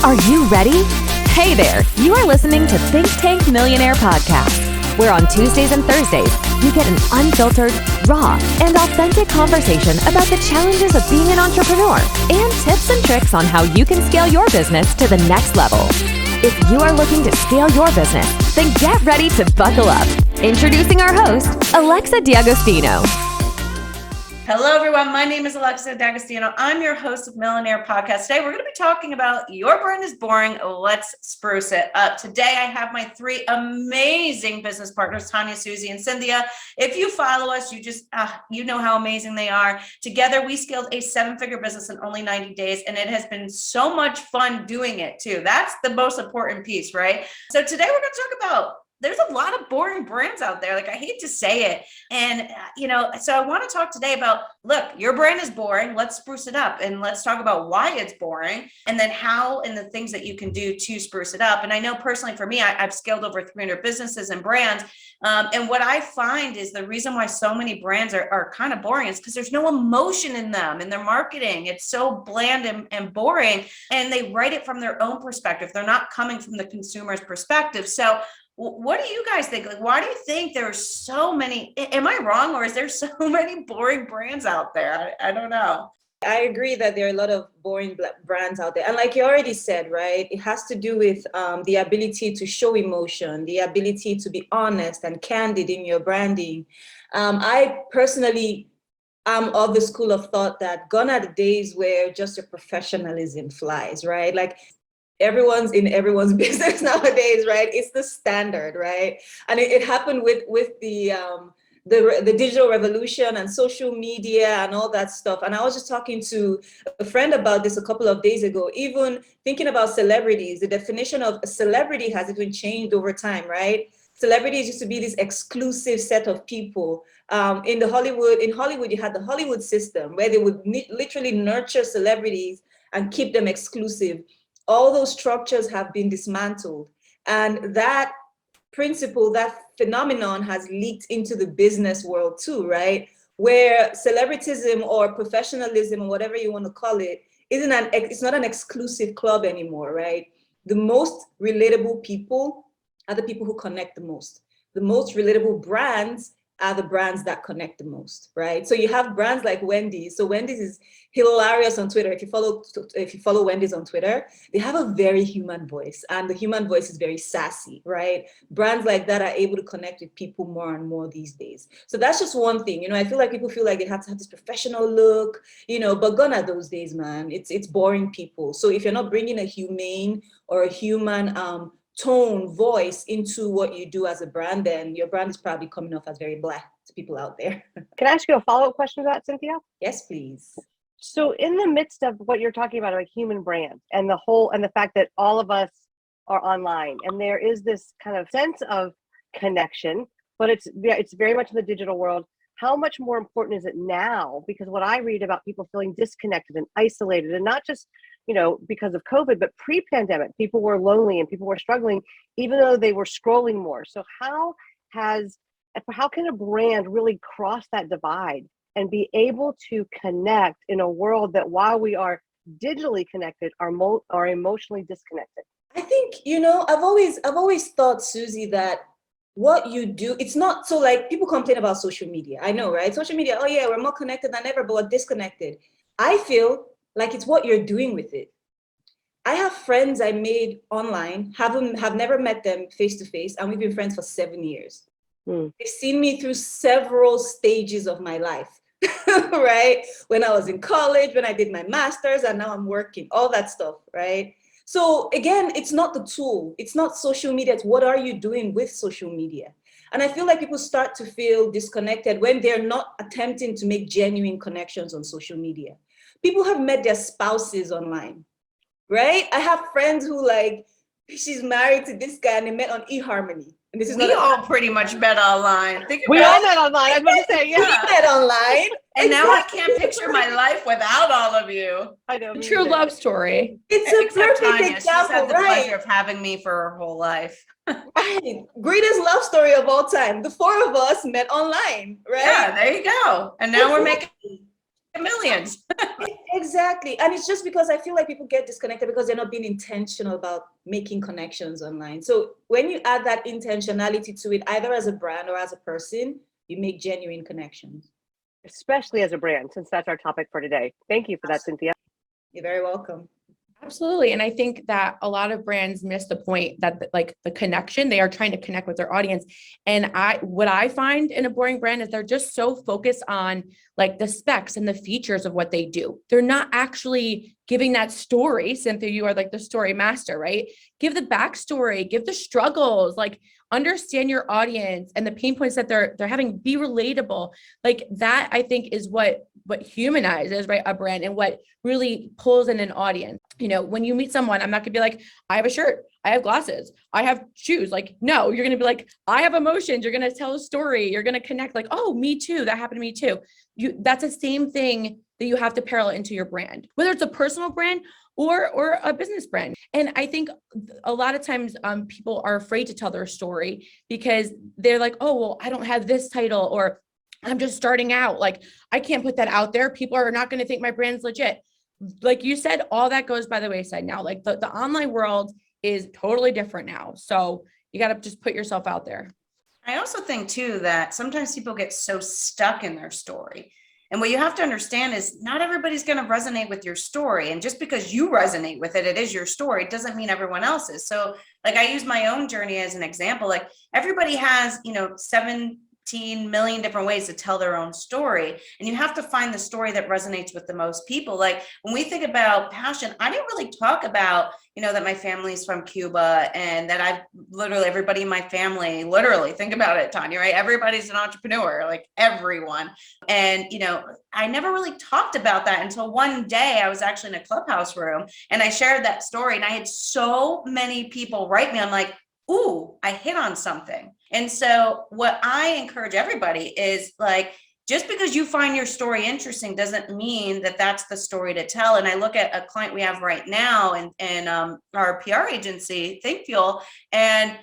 Are you ready? Hey there, you are listening to Thynktank Millionaire Podcast, where on Tuesdays and Thursdays, you get an unfiltered, raw, and authentic conversation about the challenges of being an entrepreneur and tips and tricks on how you can scale your business to the next level. If you are looking to scale your business, then get ready to buckle up. Introducing our host, Alexa D'Agostino. Hello, everyone. My name is Alexa D'Agostino. I'm your host of Millionaire Podcast. Today, we're going to be talking about Your Brand is Boring. Let's spruce it up. Today, I have my three amazing business partners, Tanya, Susie, and Cynthia. If you follow us, you know how amazing they are. Together, we scaled a 7-figure business in only 90 days, and it has been so much fun doing it, too. That's the most important piece, right? So today, we're going to talk about there's a lot of boring brands out there. Like, I hate to say it. And, so I want to talk today about, look, your brand is boring. Let's spruce it up. And let's talk about why it's boring and then how and the things that you can do to spruce it up. And I know personally for me, I've scaled over 300 businesses and brands. And what I find is the reason why so many brands are kind of boring is because there's no emotion in them and their marketing. It's so bland and boring. And they write it from their own perspective. They're not coming from the consumer's perspective. So what do you guys think? Like, why do you think there's so many? Am I wrong, or is there so many boring brands out there? I don't know. I agree that there are a lot of boring brands out there. And like you already said, right, it has to do with the ability to show emotion, the ability to be honest and candid in your branding. I personally am of the school of thought that gone are the days where just your professionalism flies, right? Like, everyone's in everyone's business nowadays, right? It's the standard, right? And it happened with the digital revolution and social media and all that stuff. And I was just talking to a friend about this a couple of days ago, even thinking about celebrities. The definition of a celebrity has even changed over time, right? Celebrities used to be this exclusive set of people. In Hollywood, you had the Hollywood system where they would literally nurture celebrities and keep them exclusive. All those structures have been dismantled. And that principle, that phenomenon has leaked into the business world too, right? Where celebritism or professionalism or whatever you want to call it, it's not an exclusive club anymore, right? The most relatable people are the people who connect the most. The most relatable brands are the brands that connect the most, right? So you have brands like Wendy's. So Wendy's is hilarious on Twitter. If you follow Wendy's on Twitter, they have a very human voice, and the human voice is very sassy, right? Brands like that are able to connect with people more and more these days. So that's just one thing. I feel like people feel like they have to have this professional look, but gone are those days, man. It's boring people. So if you're not bringing a humane or a human tone, voice into what you do as a brand, then your brand is probably coming off as very black to people out there. Can I ask you a follow-up question to that, Cynthia? Yes, please. So in the midst of what you're talking about, like human brand and the fact that all of us are online and there is this kind of sense of connection, but it's very much in the digital world. How much more important is it now? Because what I read about people feeling disconnected and isolated, and not just, because of COVID, but pre-pandemic, people were lonely and people were struggling, even though they were scrolling more. So how can a brand really cross that divide and be able to connect in a world that while we are digitally connected, are emotionally disconnected? I think, I've always thought, Susie, that what you do, it's not so, like, people complain about social media. I know, right? Social media, oh yeah, we're more connected than ever, but we're disconnected. I feel like it's what you're doing with it. I have friends I made online, have never met them face to face, and we've been friends for 7 years. They've seen me through several stages of my life, right? When I was in college, when I did my master's, and now I'm working, all that stuff, right? So again, it's not the tool. It's not social media. It's what are you doing with social media? And I feel like people start to feel disconnected when they're not attempting to make genuine connections on social media. People have met their spouses online, right? I have friends who, like, she's married to this guy and they met on eHarmony. And this is we all pretty much met online. We all met online. I was going to say, yeah. We met online. And now I can't picture my life without all of you. I know. True love story. It's a perfect Tanya. example, She's had the right? pleasure of having me for her whole life. Right. Greatest love story of all time. The four of us met online, right? Yeah, there you go. And now we're making millions. Exactly. And it's just because I feel like people get disconnected because they're not being intentional about making connections online. So when you add that intentionality to it, either as a brand or as a person, you make genuine connections. Especially as a brand, since that's our topic for today. Thank you for that, Cynthia. You're very welcome. Absolutely. And I think that a lot of brands miss the point that like the connection, they are trying to connect with their audience. And what I find in a boring brand is they're just so focused on like the specs and the features of what they do. They're not actually giving that story. Cynthia, you are like the story master, right? Give the backstory, give the struggles, like understand your audience and the pain points that they're having, be relatable. Like that, I think is what humanizes, right, a brand and what really pulls in an audience. You know, when you meet someone, I'm not gonna be like, I have a shirt, I have glasses, I have shoes. Like, no, you're gonna be like, I have emotions. You're gonna tell a story. You're gonna connect like, oh, me too. That happened to me too. That's the same thing that you have to parallel into your brand, whether it's a personal brand or a business brand. And I think a lot of times people are afraid to tell their story because they're like, oh, well, I don't have this title, or I'm just starting out. Like, I can't put that out there. People are not going to think my brand's legit. Like you said, all that goes by the wayside now. Like the online world is totally different now. So you got to just put yourself out there. I also think too, that sometimes people get so stuck in their story. And what you have to understand is not everybody's going to resonate with your story. And just because you resonate with it, it is your story. It doesn't mean everyone else's. So like I use my own journey as an example. Like everybody has, 17 million different ways to tell their own story. And you have to find the story that resonates with the most people. Like when we think about passion, I didn't really talk about, that my family's from Cuba and that I've literally everybody in my family, literally think about it, Tanya, right? Everybody's an entrepreneur, like everyone. And, I never really talked about that until one day I was actually in a clubhouse room and I shared that story and I had so many people write me. I'm like, ooh, I hit on something. And so what I encourage everybody is like, just because you find your story interesting doesn't mean that that's the story to tell. And I look at a client we have right now in our PR agency, Thynktank, and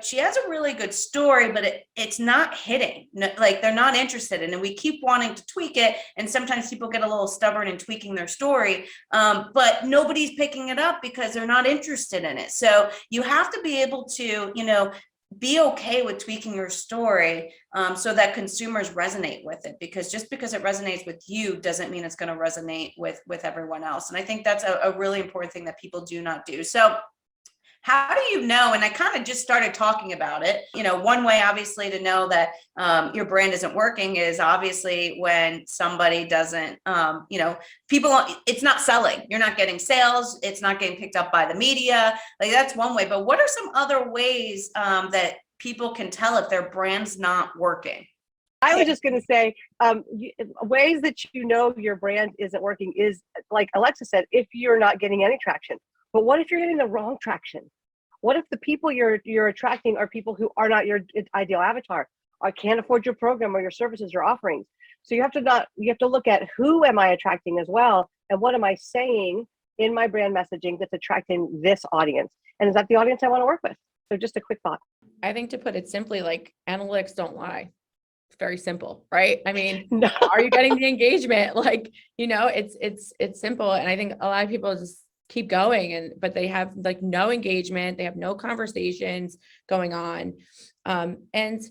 she has a really good story, but it's not hitting. Like they're not interested in it. And we keep wanting to tweak it. And sometimes people get a little stubborn in tweaking their story, but nobody's picking it up because they're not interested in it. So you have to be able to, be okay with tweaking your story so that consumers resonate with it, because just because it resonates with you doesn't mean it's going to resonate with everyone else. And I think that's a really important thing that people do not do. So how do you know? And I kind of just started talking about it. One way obviously to know that your brand isn't working is obviously when somebody doesn't, people, it's not selling. You're not getting sales. It's not getting picked up by the media. Like that's one way. But what are some other ways that people can tell if their brand's not working? I was just going to say, ways that your brand isn't working is, like Alexa said, if you're not getting any traction. But what if you're getting the wrong traction? What if the people you're attracting are people who are not your ideal avatar, or can't afford your program or your services or offerings? So you have to look at who am I attracting as well, and what am I saying in my brand messaging that's attracting this audience, and is that the audience I want to work with? So just a quick thought. I think to put it simply, like analytics don't lie. It's very simple, right? I mean, No. Are you getting the engagement? Like, it's simple. And I think a lot of people just keep going but they have like no engagement. They have no conversations going on. And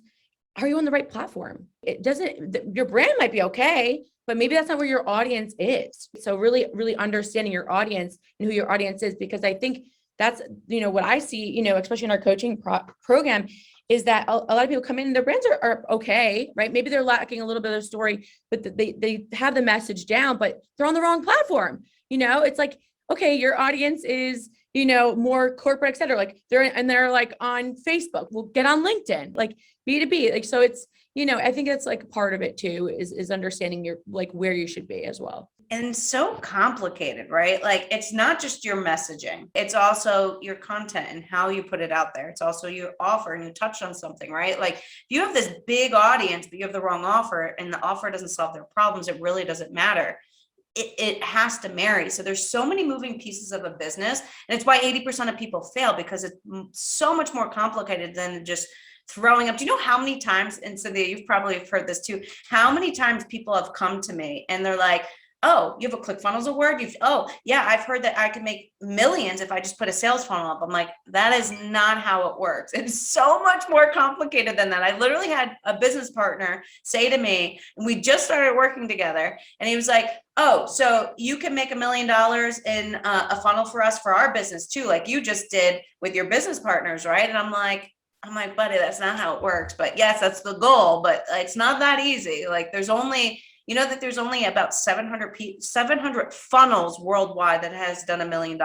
are you on the right platform? Your brand might be okay, but maybe that's not where your audience is. So really, really understanding your audience and who your audience is, because I think that's, what I see, especially in our coaching program, is that a lot of people come in and their brands are okay, right? Maybe they're lacking a little bit of story, but they have the message down, but they're on the wrong platform. It's like, okay, your audience is, more corporate, et cetera. Like they're like on Facebook. We'll get on LinkedIn, like B2B. Like, so it's, I think it's like part of it too, is understanding your, like where you should be as well. And so complicated, right? Like it's not just your messaging. It's also your content and how you put it out there. It's also your offer, and you touched on something, right? Like if you have this big audience, but you have the wrong offer and the offer doesn't solve their problems, it really doesn't matter. It has to marry. So there's so many moving pieces of a business, and it's why 80% of people fail, because it's so much more complicated than just throwing up. Do you know how many times, and Cynthia, you've probably heard this too, how many times people have come to me and they're like, oh, you have a ClickFunnels award? Oh, yeah, I've heard that I can make millions if I just put a sales funnel up. I'm like, that is not how it works. It's so much more complicated than that. I literally had a business partner say to me, and we just started working together, and he was like, oh, so you can make $1 million in a funnel for us for our business too, like you just did with your business partners, right? And I'm like, buddy, that's not how it works. But yes, that's the goal, but it's not that easy. Like there's only about 700 funnels worldwide that has done $1 million.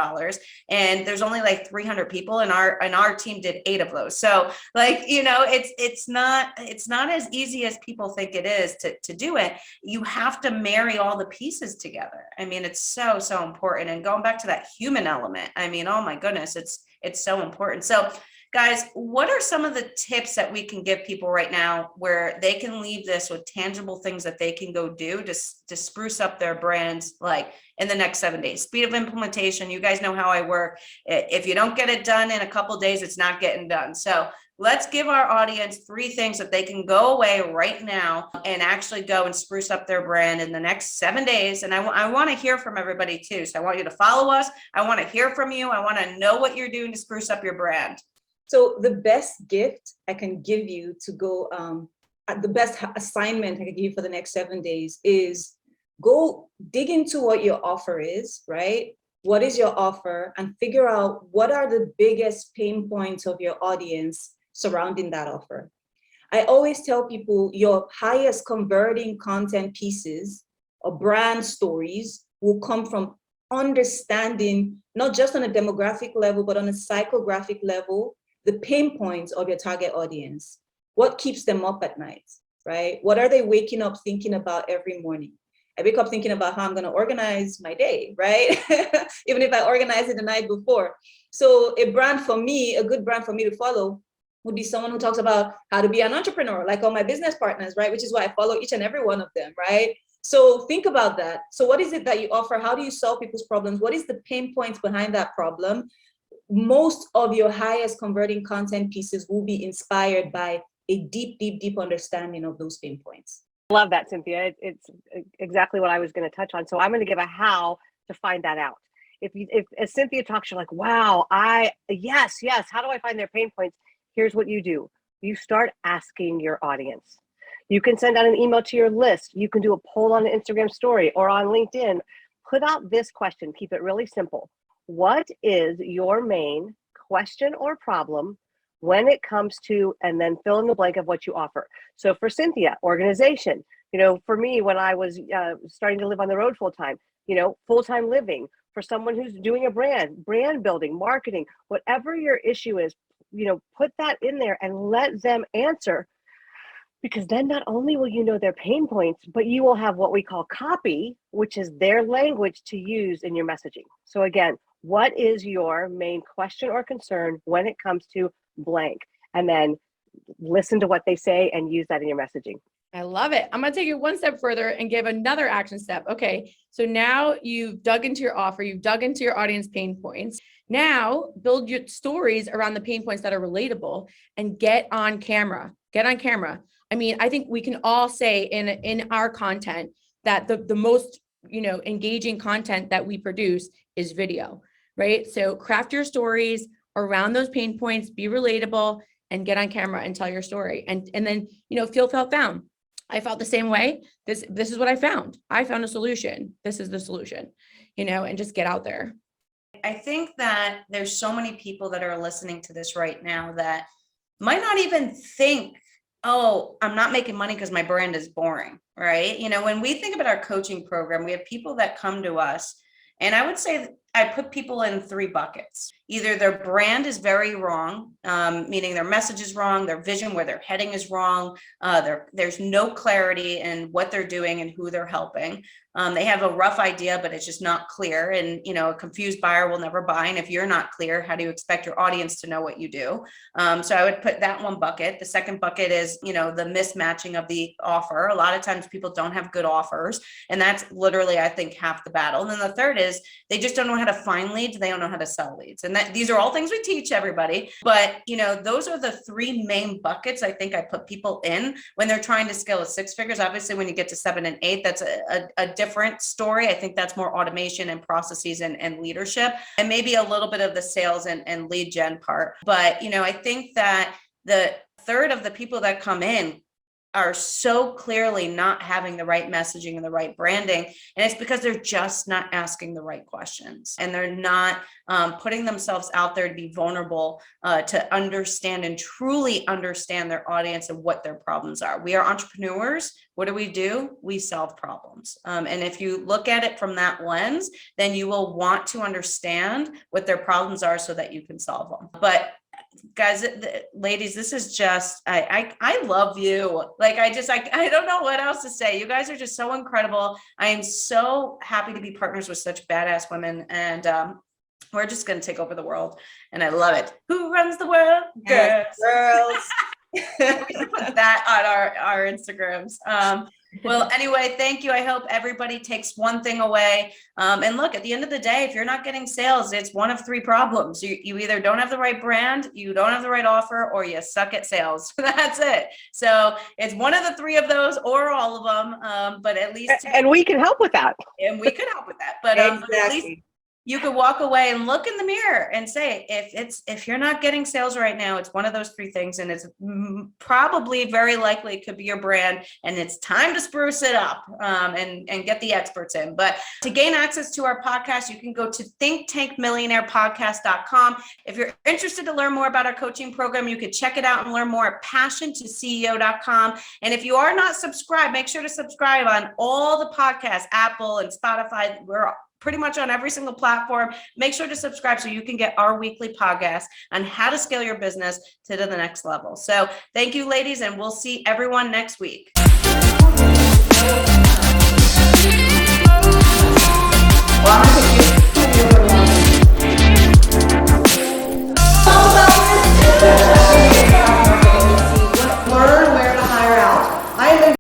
And there's only like 300 people, and our team did 8 of those. So like, it's not as easy as people think it is to do it. You have to marry all the pieces together. I mean, it's so, so important. And going back to that human element, I mean, oh my goodness, it's so important. So guys, what are some of the tips that we can give people right now where they can leave this with tangible things that they can go do to spruce up their brands, like in the next 7 days? Speed of implementation. You guys know how I work. If you don't get it done in a couple of days, it's not getting done. So let's give our audience 3 things that they can go away right now and actually go and spruce up their brand in the next 7 days. And I want to hear from everybody too. So I want you to follow us. I want to hear from you. I want to know what you're doing to spruce up your brand. So the best gift I can give you to go, the best assignment I can give you for the next 7 days is go dig into what your offer is, right? What is your offer? And figure out what are the biggest pain points of your audience surrounding that offer. I always tell people your highest converting content pieces or brand stories will come from understanding, not just on a demographic level, but on a psychographic level, the pain points of your target audience. What keeps them up at night, right? What are they waking up thinking about every morning? I wake up thinking about how I'm going to organize my day, right? Even if I organize it the night before. So a good brand for me to follow would be someone who talks about how to be an entrepreneur, like all my business partners, right? Which is why I follow each and every one of them, right? So think about that. So what is it that you offer? How do you solve people's problems? What is the pain points behind that problem? Most of your highest converting content pieces will be inspired by a deep, deep, deep understanding of those pain points. Love that, Cynthia. It's exactly what I was going to touch on. So I'm going to give a how to find that out. If as Cynthia talks, you're like, wow, yes. How do I find their pain points? Here's what you do. You start asking your audience. You can send out an email to your list. You can do a poll on an Instagram story or on LinkedIn. Put out this question. Keep it really simple. What is your main question or problem when it comes to, and then fill in the blank of what you offer. So for Cynthia, organization, for me, when I was starting to live on the road full time, full-time living. For someone who's doing a brand building, marketing, whatever your issue is, put that in there and let them answer. Because then not only will you know their pain points, but you will have what we call copy, which is their language to use in your messaging. So again, what is your main question or concern when it comes to blank? And then listen to what they say and use that in your messaging. I love it. I'm going to take it one step further and give another action step. Okay. So now you've dug into your offer, you've dug into your audience pain points. Now build your stories around the pain points that are relatable and get on camera. I mean, I think we can all say in our content that the most, engaging content that we produce is video, right? So craft your stories around those pain points, be relatable, and get on camera and tell your story. And then, feel found. I felt the same way. This is what I found. I found a solution. This is the solution, and just get out there. I think that there's so many people that are listening to this right now that might not even think, oh, I'm not making money because my brand is boring, right? When we think about our coaching program, we have people that come to us, and I would say I put people in 3 buckets. Either their brand is very wrong, meaning their message is wrong, their vision, where they're heading is wrong. There's no clarity in what they're doing and who they're helping. They have a rough idea, but it's just not clear. And, a confused buyer will never buy. And if you're not clear, how do you expect your audience to know what you do? So I would put that one bucket. The second bucket is, the mismatching of the offer. A lot of times people don't have good offers. And that's literally, I think, half the battle. And then the third is they just don't know how to find leads. They don't know how to sell leads. And these are all things we teach everybody. But, those are the three main buckets I think I put people in when they're trying to scale to six figures. Obviously, when you get to 7 and 8, that's a different story. I think that's more automation and processes and leadership, and maybe a little bit of the sales and lead gen part. But, I think that the third of the people that come in are so clearly not having the right messaging and the right branding. And it's because they're just not asking the right questions, and they're not putting themselves out there to be vulnerable, to understand and truly understand their audience and what their problems are. We are entrepreneurs. What do? We solve problems. And if you look at it from that lens, then you will want to understand what their problems are so that you can solve them. But guys, ladies, this is just, I love you. Like, I don't know what else to say. You guys are just so incredible. I am so happy to be partners with such badass women. And we're just going to take over the world. And I love it. Who runs the world? Girls. We should put that on our Instagrams. Well, anyway, thank you. I hope everybody takes one thing away. And look, at the end of the day, if you're not getting sales, it's one of three problems. You either don't have the right brand, you don't have the right offer, or you suck at sales. That's it. So it's one of the three of those, or all of them. But at least, and we can help with that. And we can help with that. But Exactly. at least you could walk away and look in the mirror and say, if you're not getting sales right now, it's one of those three things, and it's probably very likely it could be your brand, and it's time to spruce it up and get the experts in. But to gain access to our podcast, you can go to thynktankmillionairepodcast.com. If you're interested to learn more about our coaching program, you can check it out and learn more at passiontoceo.com. And if you are not subscribed, make sure to subscribe on all the podcasts, Apple and Spotify. We're pretty much on every single platform. Make sure to subscribe so you can get our weekly podcast on how to scale your business to the next level. So thank you, ladies, and we'll see everyone next week. Well, I'm gonna take you.